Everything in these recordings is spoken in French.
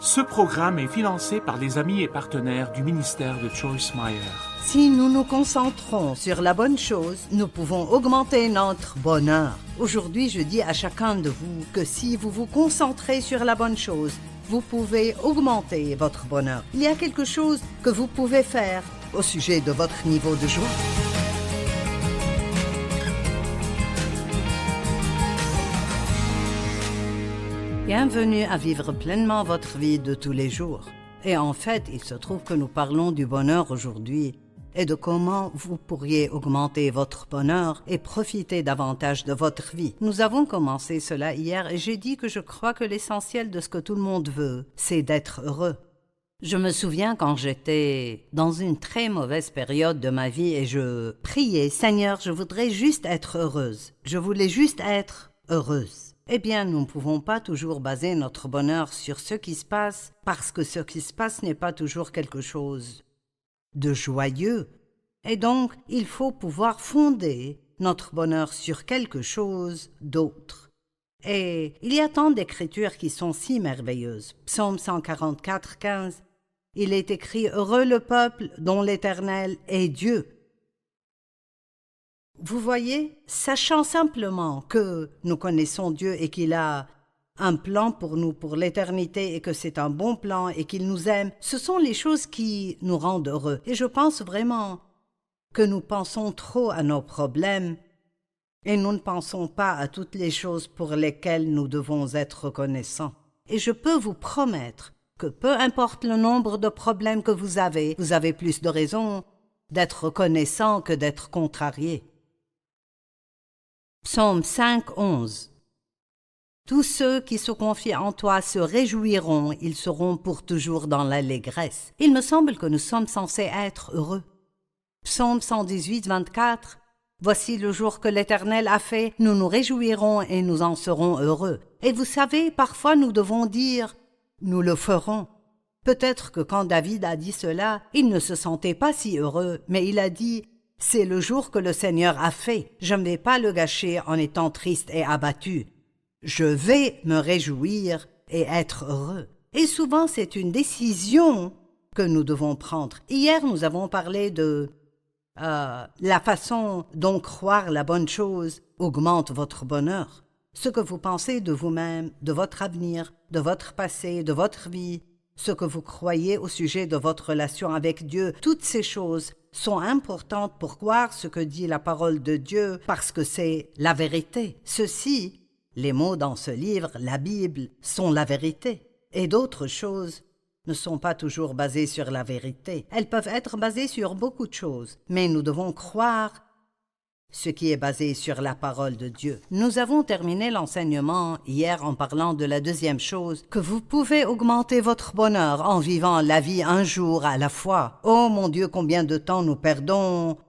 Ce programme est financé par les amis et partenaires du ministère de Joyce Meyer. Si nous nous concentrons sur la bonne chose, nous pouvons augmenter notre bonheur. Aujourd'hui, je dis à chacun de vous que si vous vous concentrez sur la bonne chose, vous pouvez augmenter votre bonheur. Il y a quelque chose que vous pouvez faire au sujet de votre niveau de joie. Bienvenue à vivre pleinement votre vie de tous les jours. Et en fait, il se trouve que nous parlons du bonheur aujourd'hui et de comment vous pourriez augmenter votre bonheur et profiter davantage de votre vie. Nous avons commencé cela hier et j'ai dit que je crois que l'essentiel de ce que tout le monde veut, c'est d'être heureux. Je me souviens quand j'étais dans une très mauvaise période de ma vie et je priais, « Seigneur, je voudrais juste être heureuse. Je voulais juste être heureuse. » Eh bien, nous ne pouvons pas toujours baser notre bonheur sur ce qui se passe, parce que ce qui se passe n'est pas toujours quelque chose de joyeux. Et donc, il faut pouvoir fonder notre bonheur sur quelque chose d'autre. Et il y a tant d'écritures qui sont si merveilleuses. Psaume 144, 15. Il est écrit « Heureux le peuple dont l'Éternel est Dieu ». Vous voyez, sachant simplement que nous connaissons Dieu et qu'il a un plan pour nous pour l'éternité et que c'est un bon plan et qu'il nous aime, ce sont les choses qui nous rendent heureux. Et je pense vraiment que nous pensons trop à nos problèmes et nous ne pensons pas à toutes les choses pour lesquelles nous devons être reconnaissants. Et je peux vous promettre que peu importe le nombre de problèmes que vous avez plus de raisons d'être reconnaissant que d'être contrarié. Psaume 5, 11. Tous ceux qui se confient en toi se réjouiront, ils seront pour toujours dans l'allégresse. Il me semble que nous sommes censés être heureux. Psaume 118, 24. Voici le jour que l'Éternel a fait, nous nous réjouirons et nous en serons heureux. Et vous savez, parfois nous devons dire, nous le ferons. Peut-être que quand David a dit cela, il ne se sentait pas si heureux, mais il a dit, c'est le jour que le Seigneur a fait. Je ne vais pas le gâcher en étant triste et abattu. Je vais me réjouir et être heureux. Et souvent, c'est une décision que nous devons prendre. Hier, nous avons parlé de la façon dont croire la bonne chose augmente votre bonheur. Ce que vous pensez de vous-même, de votre avenir, de votre passé, de votre vie, ce que vous croyez au sujet de votre relation avec Dieu, toutes ces choses sont importantes pour croire ce que dit la parole de Dieu parce que c'est la vérité. Ceci, les mots dans ce livre, la Bible, sont la vérité. Et d'autres choses ne sont pas toujours basées sur la vérité. Elles peuvent être basées sur beaucoup de choses, mais nous devons croire ce qui est basé sur la parole de Dieu. Nous avons terminé l'enseignement hier en parlant de la deuxième chose, que vous pouvez augmenter votre bonheur en vivant la vie un jour à la fois. Oh mon Dieu, combien de temps nous perdons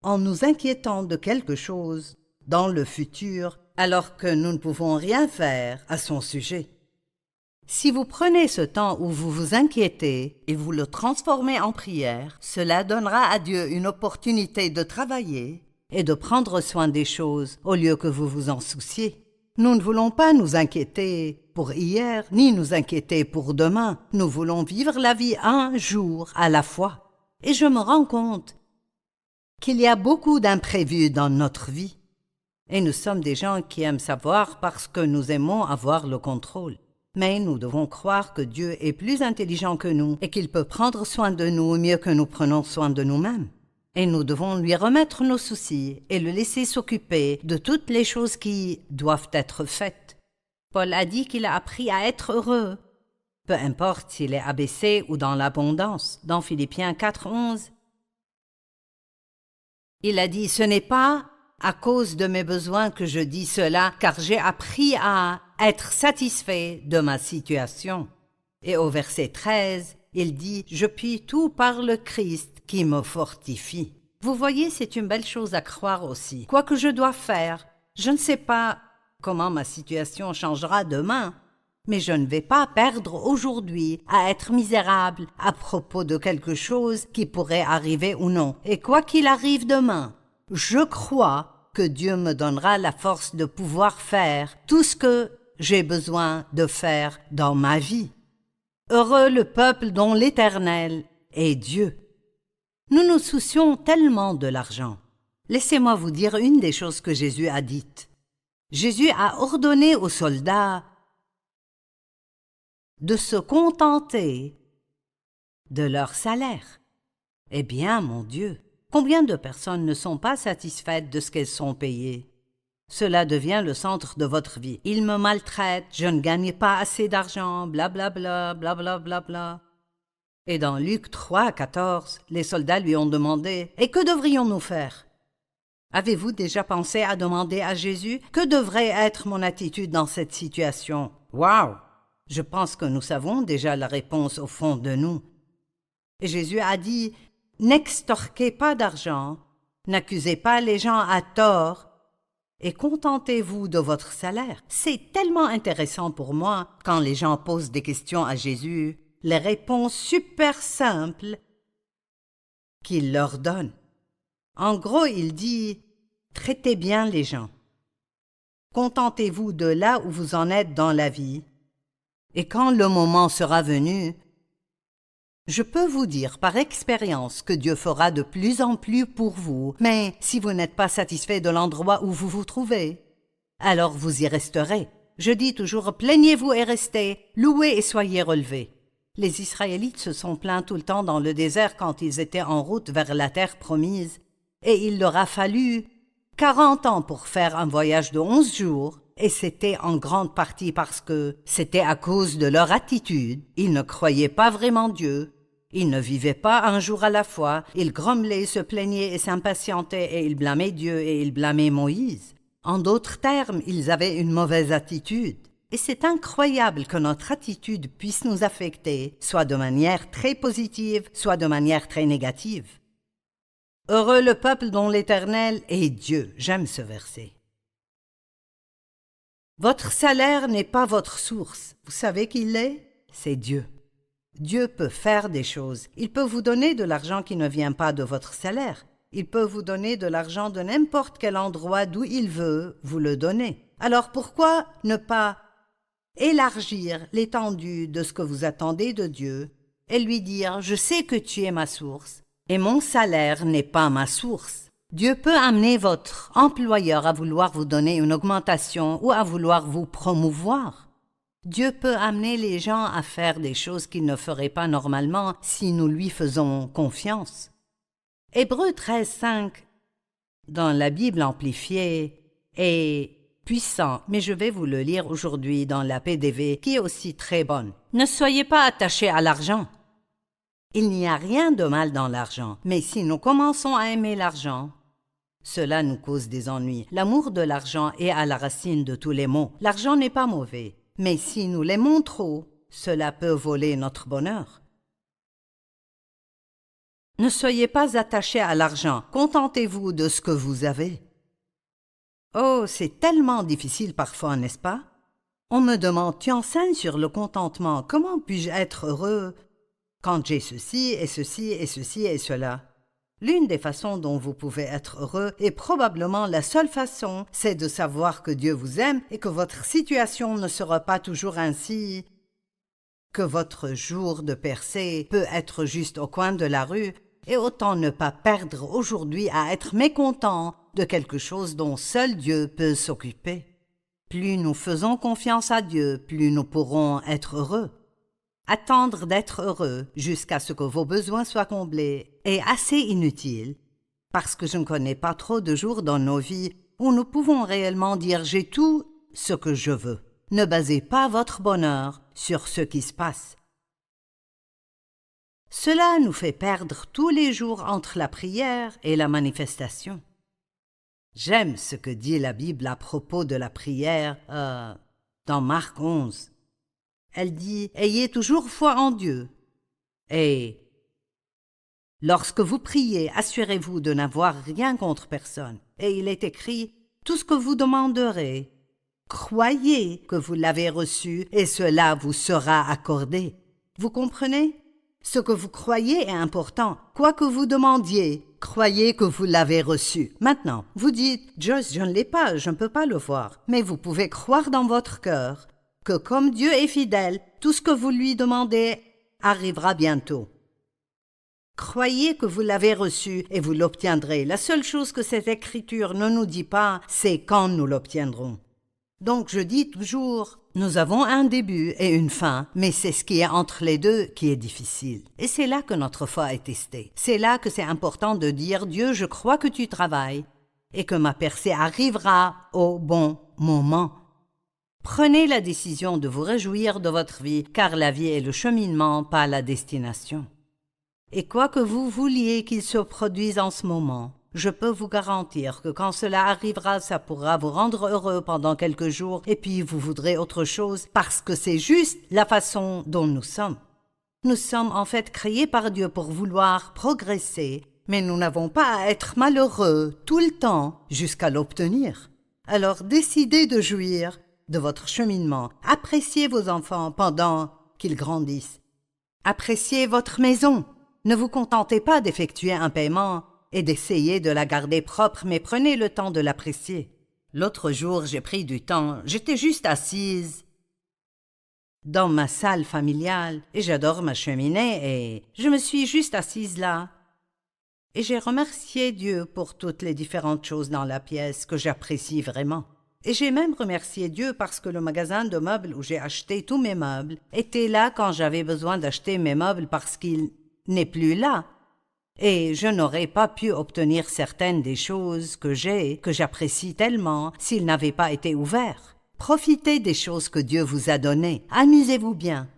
en nous inquiétant de quelque chose dans le futur, alors que nous ne pouvons rien faire à son sujet. Si vous prenez ce temps où vous vous inquiétez et vous le transformez en prière, cela donnera à Dieu une opportunité de travailler et de prendre soin des choses au lieu que vous vous en souciez. Nous ne voulons pas nous inquiéter pour hier, ni nous inquiéter pour demain. Nous voulons vivre la vie un jour à la fois. Et je me rends compte qu'il y a beaucoup d'imprévus dans notre vie. Et nous sommes des gens qui aiment savoir parce que nous aimons avoir le contrôle. Mais nous devons croire que Dieu est plus intelligent que nous et qu'il peut prendre soin de nous mieux que nous prenons soin de nous-mêmes. Et nous devons lui remettre nos soucis et le laisser s'occuper de toutes les choses qui doivent être faites. Paul a dit qu'il a appris à être heureux, peu importe s'il est abaissé ou dans l'abondance. Dans Philippiens 4, 11, il a dit « Ce n'est pas à cause de mes besoins que je dis cela, car j'ai appris à être satisfait de ma situation. » Et au verset 13, il dit « Je puis tout par le Christ qui me fortifie. » Vous voyez, c'est une belle chose à croire aussi. Quoi que je dois faire, je ne sais pas comment ma situation changera demain, mais je ne vais pas perdre aujourd'hui à être misérable à propos de quelque chose qui pourrait arriver ou non. Et quoi qu'il arrive demain, je crois que Dieu me donnera la force de pouvoir faire tout ce que j'ai besoin de faire dans ma vie. Heureux le peuple dont l'Éternel est Dieu. Nous nous soucions tellement de l'argent. Laissez-moi vous dire une des choses que Jésus a dites. Jésus a ordonné aux soldats de se contenter de leur salaire. Eh bien, mon Dieu, combien de personnes ne sont pas satisfaites de ce qu'elles sont payées? Cela devient le centre de votre vie. Ils me maltraitent, je ne gagne pas assez d'argent, blablabla, blablabla. Et dans Luc 3, 14, les soldats lui ont demandé « Et que devrions-nous faire ?» Avez-vous déjà pensé à demander à Jésus « Que devrait être mon attitude dans cette situation ?» Waouh! Je pense que nous savons déjà la réponse au fond de nous. Et Jésus a dit « N'extorquez pas d'argent, n'accusez pas les gens à tort, et contentez-vous de votre salaire. » C'est tellement intéressant pour moi quand les gens posent des questions à Jésus, les réponses super simples qu'il leur donne. En gros, il dit « Traitez bien les gens. Contentez-vous de là où vous en êtes dans la vie. Et quand le moment sera venu, je peux vous dire par expérience que Dieu fera de plus en plus pour vous, mais si vous n'êtes pas satisfait de l'endroit où vous vous trouvez, alors vous y resterez. Je dis toujours, plaignez-vous et restez, louez et soyez relevés. Les Israélites se sont plaints tout le temps dans le désert quand ils étaient en route vers la terre promise, et il leur a fallu 40 ans pour faire un voyage de 11 jours, et c'était en grande partie parce que c'était à cause de leur attitude. Ils ne croyaient pas vraiment Dieu. Ils ne vivaient pas un jour à la fois, ils grommelaient, se plaignaient et s'impatientaient et ils blâmaient Dieu et ils blâmaient Moïse. En d'autres termes, ils avaient une mauvaise attitude. Et c'est incroyable que notre attitude puisse nous affecter, soit de manière très positive, soit de manière très négative. Heureux le peuple dont l'Éternel est Dieu. J'aime ce verset. Votre salaire n'est pas votre source. Vous savez qui l'est? C'est Dieu. Dieu peut faire des choses. Il peut vous donner de l'argent qui ne vient pas de votre salaire. Il peut vous donner de l'argent de n'importe quel endroit d'où il veut vous le donner. Alors pourquoi ne pas élargir l'étendue de ce que vous attendez de Dieu et lui dire « Je sais que tu es ma source et mon salaire n'est pas ma source ». Dieu peut amener votre employeur à vouloir vous donner une augmentation ou à vouloir vous promouvoir. Dieu peut amener les gens à faire des choses qu'ils ne feraient pas normalement si nous lui faisons confiance. Hébreux 13.5 dans la Bible amplifiée est puissant, mais je vais vous le lire aujourd'hui dans la PDV qui est aussi très bonne. Ne soyez pas attachés à l'argent. Il n'y a rien de mal dans l'argent, mais si nous commençons à aimer l'argent, cela nous cause des ennuis. L'amour de l'argent est à la racine de tous les maux. L'argent n'est pas mauvais. Mais si nous l'aimons trop, cela peut voler notre bonheur. Ne soyez pas attachés à l'argent, contentez-vous de ce que vous avez. Oh, c'est tellement difficile parfois, n'est-ce pas? On me demande, tu enseignes sur le contentement, comment puis-je être heureux quand j'ai ceci et ceci et ceci et cela? L'une des façons dont vous pouvez être heureux, et probablement la seule façon, c'est de savoir que Dieu vous aime et que votre situation ne sera pas toujours ainsi, que votre jour de percée peut être juste au coin de la rue, et autant ne pas perdre aujourd'hui à être mécontent de quelque chose dont seul Dieu peut s'occuper. Plus nous faisons confiance à Dieu, plus nous pourrons être heureux. Attendre d'être heureux jusqu'à ce que vos besoins soient comblés est assez inutile, parce que je ne connais pas trop de jours dans nos vies où nous pouvons réellement dire « j'ai tout ce que je veux ». Ne basez pas votre bonheur sur ce qui se passe. Cela nous fait perdre tous les jours entre la prière et la manifestation. J'aime ce que dit la Bible à propos de la prière dans Marc 11. Elle dit « Ayez toujours foi en Dieu » et « Lorsque vous priez, assurez-vous de n'avoir rien contre personne. » Et il est écrit « Tout ce que vous demanderez, croyez que vous l'avez reçu et cela vous sera accordé. » Vous comprenez? Ce que vous croyez est important. Quoi que vous demandiez, croyez que vous l'avez reçu. Maintenant, vous dites « Joyce, je ne l'ai pas, je ne peux pas le voir. » Mais vous pouvez croire dans votre cœur que comme Dieu est fidèle, tout ce que vous lui demandez arrivera bientôt. Croyez que vous l'avez reçu et vous l'obtiendrez. La seule chose que cette écriture ne nous dit pas, c'est quand nous l'obtiendrons. Donc je dis toujours, nous avons un début et une fin, mais c'est ce qui est entre les deux qui est difficile. Et c'est là que notre foi est testée. C'est là que c'est important de dire, Dieu, je crois que tu travailles et que ma percée arrivera au bon moment. Prenez la décision de vous réjouir de votre vie, car la vie est le cheminement, pas la destination. Et quoi que vous vouliez qu'il se produise en ce moment, je peux vous garantir que quand cela arrivera, ça pourra vous rendre heureux pendant quelques jours, et puis vous voudrez autre chose, parce que c'est juste la façon dont nous sommes. Nous sommes en fait créés par Dieu pour vouloir progresser, mais nous n'avons pas à être malheureux tout le temps jusqu'à l'obtenir. Alors décidez de jouir de votre cheminement. Appréciez vos enfants pendant qu'ils grandissent. Appréciez votre maison. Ne vous contentez pas d'effectuer un paiement et d'essayer de la garder propre, mais prenez le temps de l'apprécier. L'autre jour, j'ai pris du temps. J'étais juste assise dans ma salle familiale et j'adore ma cheminée et je me suis juste assise là. Et j'ai remercié Dieu pour toutes les différentes choses dans la pièce que j'apprécie vraiment. Et j'ai même remercié Dieu parce que le magasin de meubles où j'ai acheté tous mes meubles était là quand j'avais besoin d'acheter mes meubles parce qu'il n'est plus là. Et je n'aurais pas pu obtenir certaines des choses que j'apprécie tellement, s'il n'avait pas été ouvert. Profitez des choses que Dieu vous a données. Amusez-vous bien.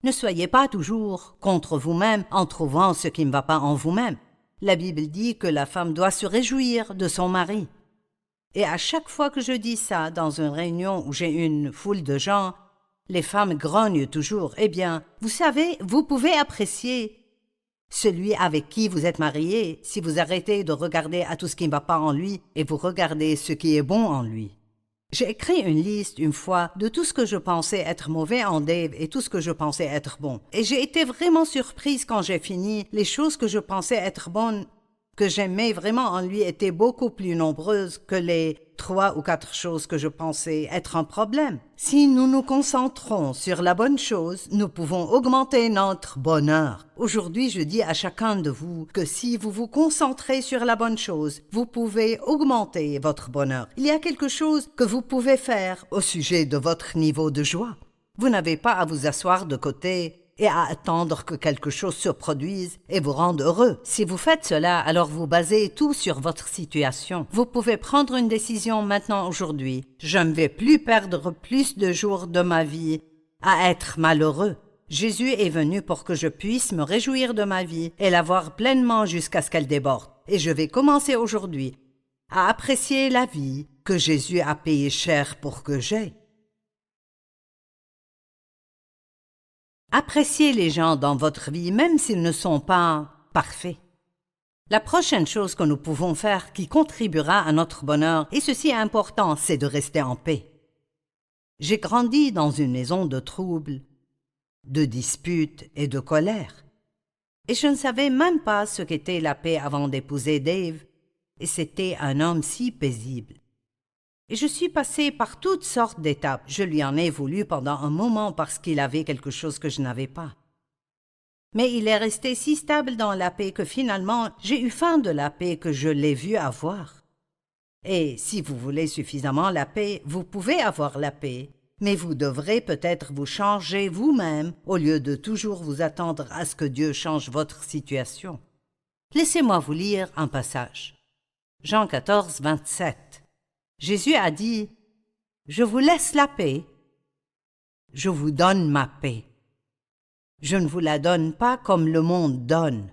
Ne soyez pas toujours contre vous-même en trouvant ce qui ne va pas en vous-même. La Bible dit que la femme doit se réjouir de son mari. Et à chaque fois que je dis ça dans une réunion où j'ai une foule de gens, les femmes grognent toujours. Eh bien, vous savez, vous pouvez apprécier celui avec qui vous êtes marié si vous arrêtez de regarder à tout ce qui ne va pas en lui et vous regardez ce qui est bon en lui. J'ai écrit une liste une fois de tout ce que je pensais être mauvais en Dave et tout ce que je pensais être bon. Et j'ai été vraiment surprise quand j'ai fini. Les choses que je pensais être bonnes, que j'aimais vraiment en lui, étaient beaucoup plus nombreuses que les 3 ou 4 choses que je pensais être un problème. Si nous nous concentrons sur la bonne chose, nous pouvons augmenter notre bonheur. Aujourd'hui, je dis à chacun de vous que si vous vous concentrez sur la bonne chose, vous pouvez augmenter votre bonheur. Il y a quelque chose que vous pouvez faire au sujet de votre niveau de joie. Vous n'avez pas à vous asseoir de côté et à attendre que quelque chose se produise et vous rende heureux. Si vous faites cela, alors vous basez tout sur votre situation. Vous pouvez prendre une décision maintenant aujourd'hui. Je ne vais plus perdre plus de jours de ma vie à être malheureux. Jésus est venu pour que je puisse me réjouir de ma vie et l'avoir pleinement jusqu'à ce qu'elle déborde. Et je vais commencer aujourd'hui à apprécier la vie que Jésus a payé cher pour que j'aie. Appréciez les gens dans votre vie, même s'ils ne sont pas parfaits. La prochaine chose que nous pouvons faire qui contribuera à notre bonheur, et ceci est important, c'est de rester en paix. J'ai grandi dans une maison de troubles, de disputes et de colère. Et je ne savais même pas ce qu'était la paix avant d'épouser Dave, et c'était un homme si paisible. Et je suis passée par toutes sortes d'étapes. Je lui en ai voulu pendant un moment parce qu'il avait quelque chose que je n'avais pas. Mais il est resté si stable dans la paix que finalement, j'ai eu faim de la paix que je l'ai vu avoir. Et si vous voulez suffisamment la paix, vous pouvez avoir la paix. Mais vous devrez peut-être vous changer vous-même au lieu de toujours vous attendre à ce que Dieu change votre situation. Laissez-moi vous lire un passage. Jean 14, 27. Jésus a dit « Je vous laisse la paix, je vous donne ma paix. Je ne vous la donne pas comme le monde donne.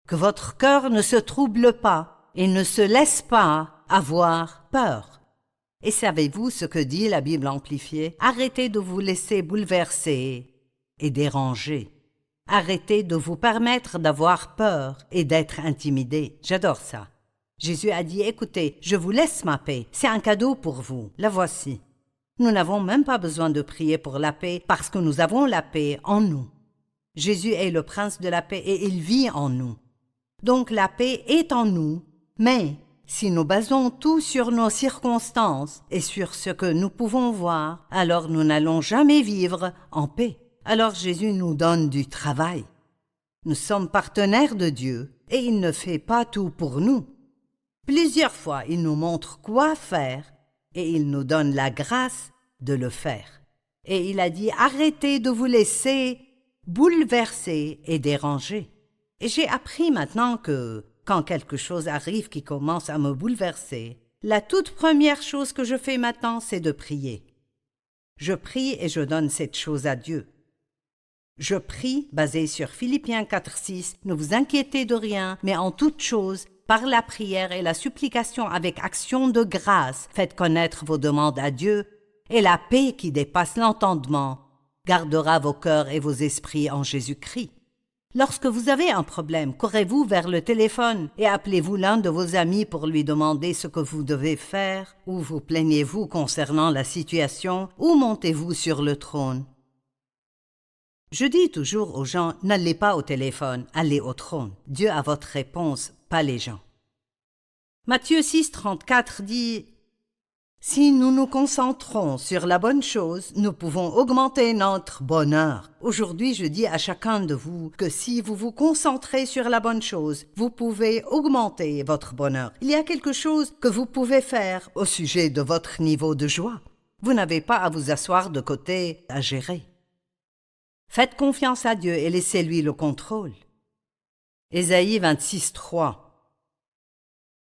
Que votre cœur ne se trouble pas et ne se laisse pas avoir peur. » Et savez-vous ce que dit la Bible amplifiée? Arrêtez de vous laisser bouleverser et déranger. Arrêtez de vous permettre d'avoir peur et d'être intimidé. J'adore ça. Jésus a dit, écoutez, je vous laisse ma paix, c'est un cadeau pour vous, la voici. Nous n'avons même pas besoin de prier pour la paix parce que nous avons la paix en nous. Jésus est le prince de la paix et il vit en nous. Donc la paix est en nous, mais Si nous basons tout sur nos circonstances et sur ce que nous pouvons voir, alors nous n'allons jamais vivre en paix. Alors Jésus nous donne du travail. Nous sommes partenaires de Dieu et il ne fait pas tout pour nous. Plusieurs fois, il nous montre quoi faire et il nous donne la grâce de le faire. Et il a dit « Arrêtez de vous laisser bouleverser et déranger ». Et j'ai appris maintenant que quand quelque chose arrive qui commence à me bouleverser, la toute première chose que je fais maintenant, c'est de prier. Je prie et je donne cette chose à Dieu. Je prie, basé sur Philippiens 4:6, ne vous inquiétez de rien, mais en toute chose, par la prière et la supplication avec action de grâce, faites connaître vos demandes à Dieu, et la paix qui dépasse l'entendement gardera vos cœurs et vos esprits en Jésus-Christ. Lorsque vous avez un problème, courez-vous vers le téléphone et appelez-vous l'un de vos amis pour lui demander ce que vous devez faire, ou vous plaignez-vous concernant la situation, ou montez-vous sur le trône. Je dis toujours aux gens, n'allez pas au téléphone, allez au trône. Dieu a votre réponse, pas les gens. Matthieu 6,34 dit « Si nous nous concentrons sur la bonne chose, nous pouvons augmenter notre bonheur. » Aujourd'hui, je dis à chacun de vous que si vous vous concentrez sur la bonne chose, vous pouvez augmenter votre bonheur. Il y a quelque chose que vous pouvez faire au sujet de votre niveau de joie. Vous n'avez pas à vous asseoir de côté à gérer. Faites confiance à Dieu et laissez-lui le contrôle. Ésaïe 26,3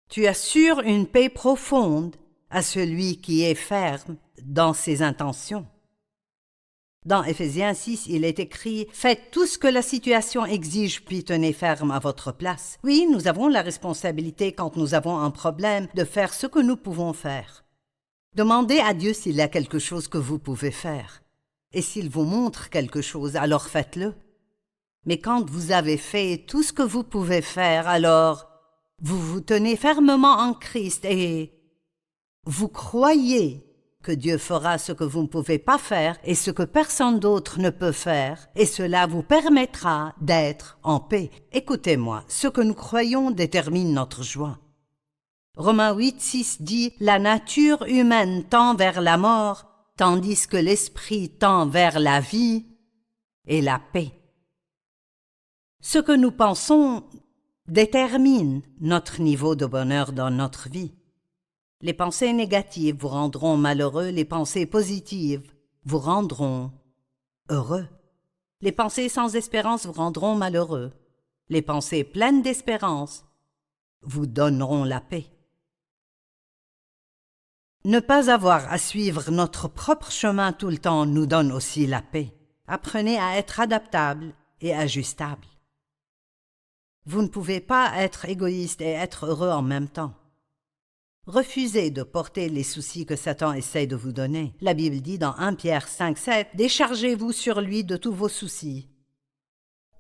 Tu assures une paix profonde à celui qui est ferme dans ses intentions. Dans Éphésiens 6, il est écrit « Faites tout ce que la situation exige, puis tenez ferme à votre place. » Oui, nous avons la responsabilité, quand nous avons un problème, de faire ce que nous pouvons faire. Demandez à Dieu s'il y a quelque chose que vous pouvez faire. Et s'il vous montre quelque chose, alors faites-le. Mais quand vous avez fait tout ce que vous pouvez faire, alors vous vous tenez fermement en Christ et vous croyez que Dieu fera ce que vous ne pouvez pas faire et ce que personne d'autre ne peut faire, et cela vous permettra d'être en paix. Écoutez-moi, ce que nous croyons détermine notre joie. Romains 8,6 dit « La nature humaine tend vers la mort, tandis que l'esprit tend vers la vie et la paix. » Ce que nous pensons détermine notre niveau de bonheur dans notre vie. Les pensées négatives vous rendront malheureux, les pensées positives vous rendront heureux. Les pensées sans espérance vous rendront malheureux. Les pensées pleines d'espérance vous donneront la paix. Ne pas avoir à suivre notre propre chemin tout le temps nous donne aussi la paix. Apprenez à être adaptable et ajustable. Vous ne pouvez pas être égoïste et être heureux en même temps. Refusez de porter les soucis que Satan essaie de vous donner. La Bible dit dans 1 Pierre 5,7 « Déchargez-vous sur lui de tous vos soucis.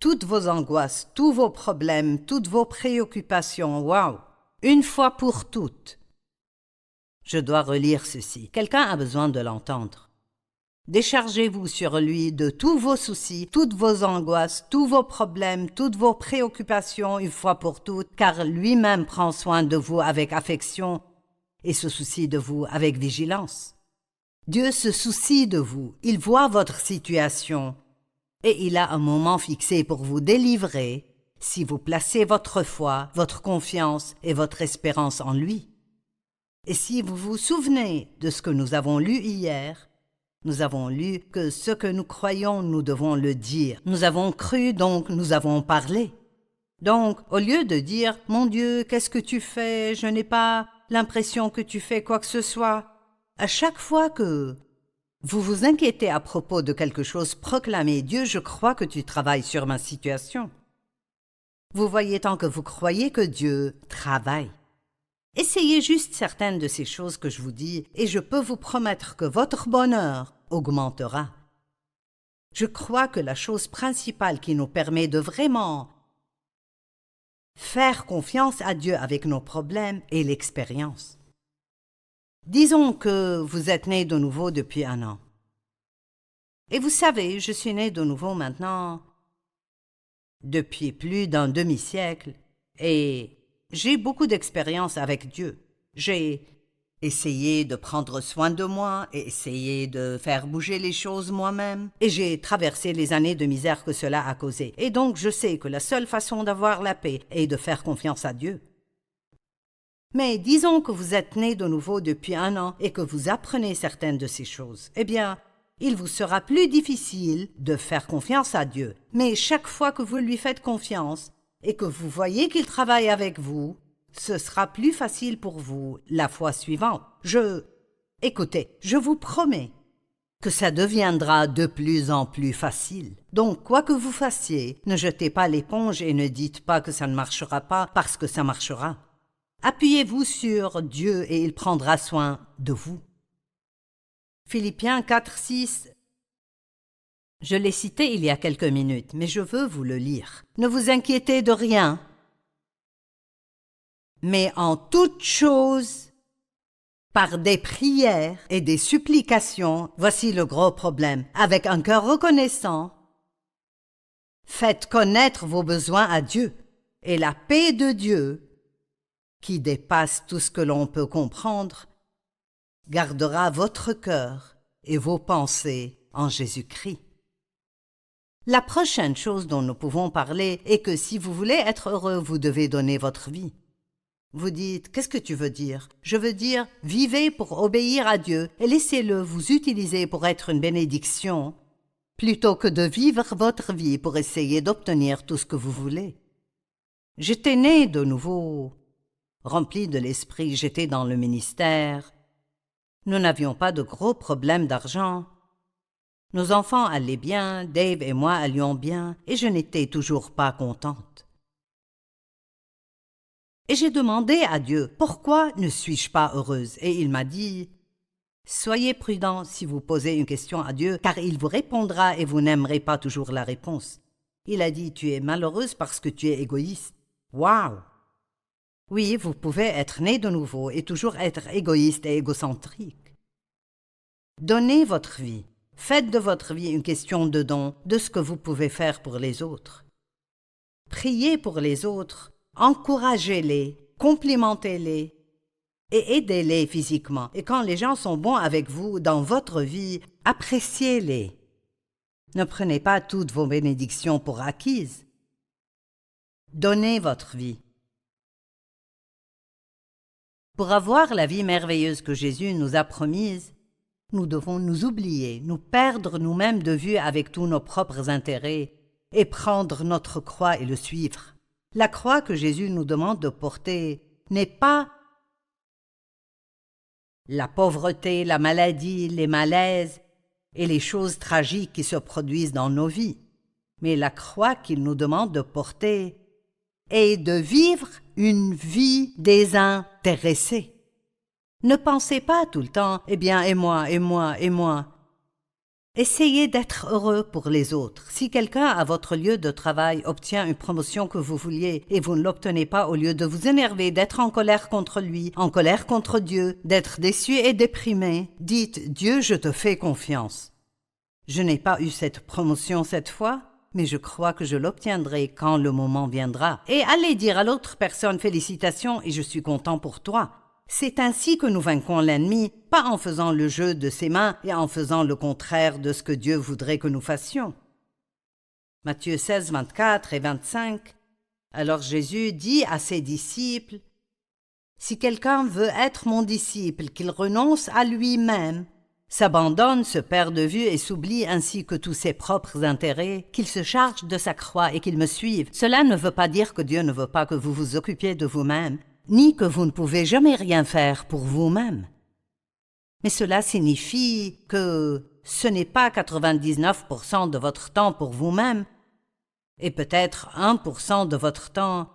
Toutes vos angoisses, tous vos problèmes, toutes vos préoccupations. Waouh! Une fois pour toutes. » Je dois relire ceci. Quelqu'un a besoin de l'entendre. Déchargez-vous sur lui de tous vos soucis, toutes vos angoisses, tous vos problèmes, toutes vos préoccupations une fois pour toutes, car lui-même prend soin de vous avec affection et se soucie de vous avec vigilance. Dieu se soucie de vous, il voit votre situation et il a un moment fixé pour vous délivrer si vous placez votre foi, votre confiance et votre espérance en lui. Et si vous vous souvenez de ce que nous avons lu hier, nous avons lu que ce que nous croyons, nous devons le dire. Nous avons cru, donc nous avons parlé. Donc, au lieu de dire « Mon Dieu, qu'est-ce que tu fais? Je n'ai pas l'impression que tu fais quoi que ce soit », à chaque fois que vous vous inquiétez à propos de quelque chose, proclamez « Dieu, je crois que tu travailles sur ma situation ». Vous voyez tant que vous croyez que Dieu travaille. Essayez juste certaines de ces choses que je vous dis et je peux vous promettre que votre bonheur augmentera. Je crois que la chose principale qui nous permet de vraiment faire confiance à Dieu avec nos problèmes est l'expérience. Disons que vous êtes né de nouveau depuis 1 an. Et vous savez, je suis né de nouveau maintenant depuis plus d'un demi-siècle et J'ai beaucoup d'expérience avec Dieu. J'ai essayé de prendre soin de moi et essayé de faire bouger les choses moi-même. Et j'ai traversé les années de misère que cela a causé. Et donc je sais que la seule façon d'avoir la paix est de faire confiance à Dieu. Mais disons que vous êtes né de nouveau depuis 1 an et que vous apprenez certaines de ces choses. Eh bien, il vous sera plus difficile de faire confiance à Dieu. Mais chaque fois que vous lui faites confiance et que vous voyez qu'il travaille avec vous, ce sera plus facile pour vous la fois suivante. Écoutez, je vous promets que ça deviendra de plus en plus facile. Donc, quoi que vous fassiez, ne jetez pas l'éponge et ne dites pas que ça ne marchera pas parce que ça marchera. Appuyez-vous sur Dieu et il prendra soin de vous. Philippiens 4, 6. Je l'ai cité il y a quelques minutes, mais je veux vous le lire. Ne vous inquiétez de rien, mais en toute chose, par des prières et des supplications, voici le gros problème, avec un cœur reconnaissant, faites connaître vos besoins à Dieu, et la paix de Dieu, qui dépasse tout ce que l'on peut comprendre, gardera votre cœur et vos pensées en Jésus-Christ. La prochaine chose dont nous pouvons parler est que si vous voulez être heureux, vous devez donner votre vie. Vous dites, qu'est-ce que tu veux dire? Je veux dire, vivez pour obéir à Dieu et laissez-le vous utiliser pour être une bénédiction, plutôt que de vivre votre vie pour essayer d'obtenir tout ce que vous voulez. J'étais né de nouveau, rempli de l'esprit, j'étais dans le ministère. Nous n'avions pas de gros problèmes d'argent. Nos enfants allaient bien, Dave et moi allions bien, et je n'étais toujours pas contente. Et j'ai demandé à Dieu, pourquoi ne suis-je pas heureuse? Et il m'a dit, soyez prudent si vous posez une question à Dieu, car il vous répondra et vous n'aimerez pas toujours la réponse. Il a dit, tu es malheureuse parce que tu es égoïste. Waouh! Oui, vous pouvez être né de nouveau et toujours être égoïste et égocentrique. Donnez votre vie. Faites de votre vie une question de don, de ce que vous pouvez faire pour les autres. Priez pour les autres, encouragez-les, complimentez-les et aidez-les physiquement. Et quand les gens sont bons avec vous dans votre vie, appréciez-les. Ne prenez pas toutes vos bénédictions pour acquises. Donnez votre vie. Pour avoir la vie merveilleuse que Jésus nous a promise, nous devons nous oublier, nous perdre nous-mêmes de vue avec tous nos propres intérêts et prendre notre croix et le suivre. La croix que Jésus nous demande de porter n'est pas la pauvreté, la maladie, les malaises et les choses tragiques qui se produisent dans nos vies, mais la croix qu'il nous demande de porter est de vivre une vie désintéressée. Ne pensez pas tout le temps « eh bien, et moi, et moi, et moi ». Essayez d'être heureux pour les autres. Si quelqu'un à votre lieu de travail obtient une promotion que vous vouliez et vous ne l'obtenez pas, au lieu de vous énerver, d'être en colère contre lui, en colère contre Dieu, d'être déçu et déprimé, dites « Dieu, je te fais confiance. Je n'ai pas eu cette promotion cette fois, mais je crois que je l'obtiendrai quand le moment viendra. Et allez dire à l'autre personne « félicitations et je suis content pour toi ». C'est ainsi que nous vaincrons l'ennemi, pas en faisant le jeu de ses mains et en faisant le contraire de ce que Dieu voudrait que nous fassions. Matthieu 16, 24 et 25. Alors Jésus dit à ses disciples, « Si quelqu'un veut être mon disciple, qu'il renonce à lui-même, s'abandonne, se perd de vue et s'oublie ainsi que tous ses propres intérêts, qu'il se charge de sa croix et qu'il me suive. Cela ne veut pas dire que Dieu ne veut pas que vous vous occupiez de vous-même, ni que vous ne pouvez jamais rien faire pour vous-même. Mais cela signifie que ce n'est pas 99% de votre temps pour vous-même, et peut-être 1% de votre temps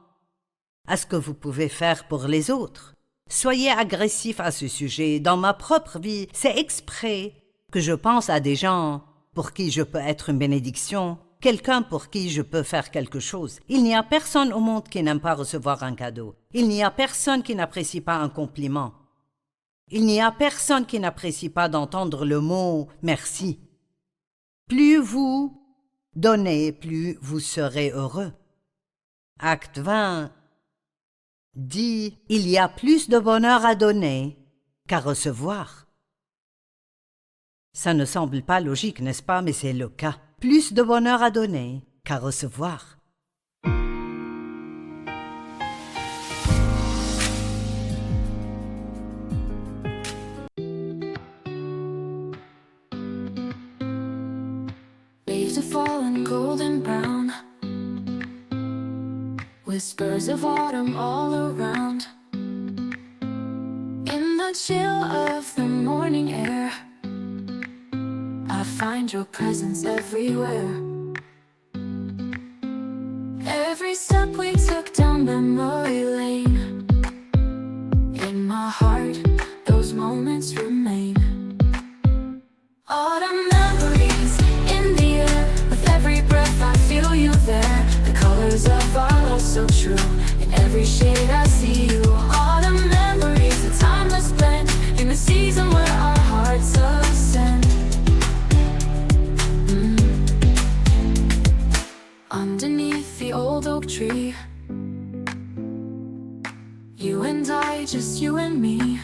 à ce que vous pouvez faire pour les autres. Soyez agressif à ce sujet. Dans ma propre vie, c'est exprès que je pense à des gens pour qui je peux être une bénédiction, quelqu'un pour qui je peux faire quelque chose. Il n'y a personne au monde qui n'aime pas recevoir un cadeau. Il n'y a personne qui n'apprécie pas un compliment. Il n'y a personne qui n'apprécie pas d'entendre le mot « merci ». Plus vous donnez, plus vous serez heureux. Acte 20, Dis, il y a plus de bonheur à donner qu'à recevoir. Ça ne semble pas logique, n'est-ce pas, mais c'est le cas. Plus de bonheur à donner qu'à recevoir. Leaves are falling golden brown, whispers of autumn all around. In the chill of the morning air, I find your presence everywhere. Every step we took down memory lane, in my heart, those moments remain. Autumn memories in the air, with every breath I feel you there. The colors of our love so true, in every shade I see you. Autumn memories, a timeless blend, in the season where our hearts ascend. Underneath the old oak tree, you and I, just you and me.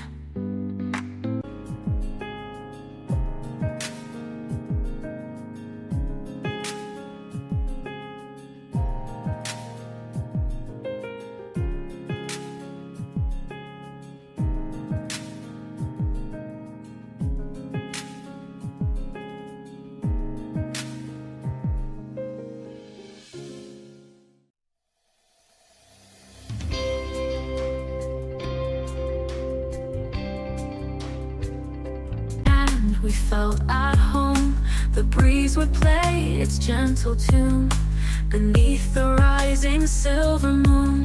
We felt at home, the breeze would play its gentle tune beneath the rising silver moon.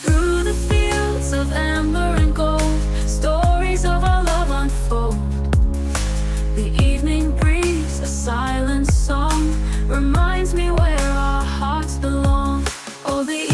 Through the fields of amber and gold, stories of our love unfold. The evening breeze, a silent song, reminds me where our hearts belong. Oh, the